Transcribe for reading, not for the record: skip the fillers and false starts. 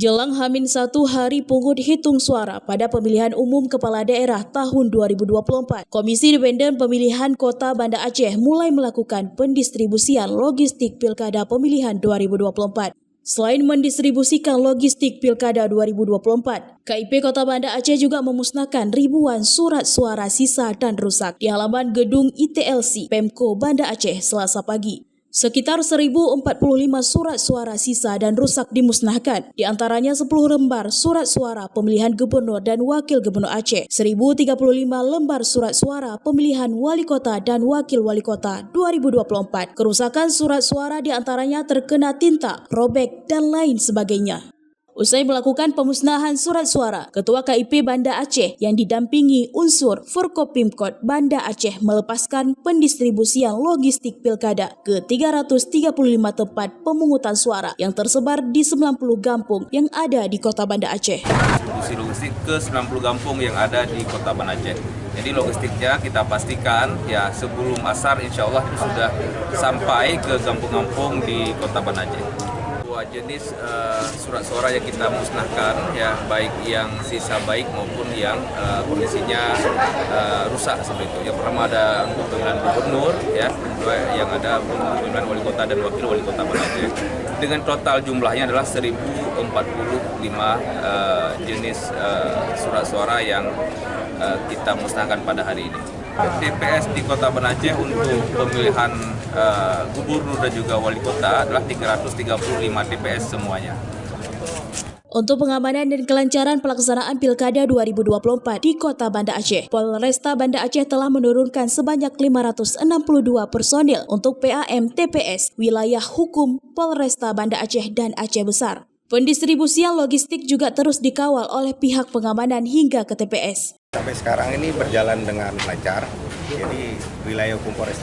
Jelang H-1 hari pungut hitung suara pada pemilihan umum kepala daerah tahun 2024, Komisi Independen Pemilihan Kota Banda Aceh mulai melakukan pendistribusian logistik Pilkada Pemilihan 2024. Selain mendistribusikan logistik Pilkada 2024, KIP Kota Banda Aceh juga memusnahkan ribuan surat suara sisa dan rusak di halaman gedung ITLC Pemko Banda Aceh Selasa pagi. Sekitar 1045 surat suara sisa dan rusak dimusnahkan, di antaranya 10 lembar surat suara pemilihan gubernur dan wakil gubernur Aceh, 1035 lembar surat suara pemilihan wali kota dan wakil wali kota 2024. Kerusakan surat suara di antaranya terkena tinta, robek, dan lain sebagainya. Usai melakukan pemusnahan surat suara, Ketua KIP Banda Aceh yang didampingi unsur Forkopimkot Banda Aceh melepaskan pendistribusian logistik pilkada ke 335 tempat pemungutan suara yang tersebar di 90 kampung yang ada di Kota Banda Aceh. Distribusi logistik ke 90 kampung yang ada di Kota Banda Aceh. Jadi logistiknya kita pastikan ya sebelum asar insya Allah itu sudah sampai ke kampung-kampung di Kota Banda Aceh. Dua jenis surat suara yang kita musnahkan, ya baik yang sisa baik maupun yang kondisinya rusak seperti itu. Yang pertama ada untuk pemilihan gubernur, ya, kedua yang ada pemilihan wali kota dan wakil wali kota Banda Aceh. Dengan total jumlahnya adalah 1045 jenis surat suara yang kita musnahkan pada hari ini. TPS di Kota Banda Aceh untuk pemilihan gubernur dan juga wali kota adalah 335 TPS semuanya. Untuk pengamanan dan kelancaran pelaksanaan Pilkada 2024 di Kota Banda Aceh, Polresta Banda Aceh telah menurunkan sebanyak 562 personil untuk PAM TPS, wilayah hukum Polresta Banda Aceh dan Aceh Besar. Pendistribusian logistik juga terus dikawal oleh pihak pengamanan hingga ke TPS. Sampai sekarang ini berjalan dengan lancar, jadi wilayah hukum Polres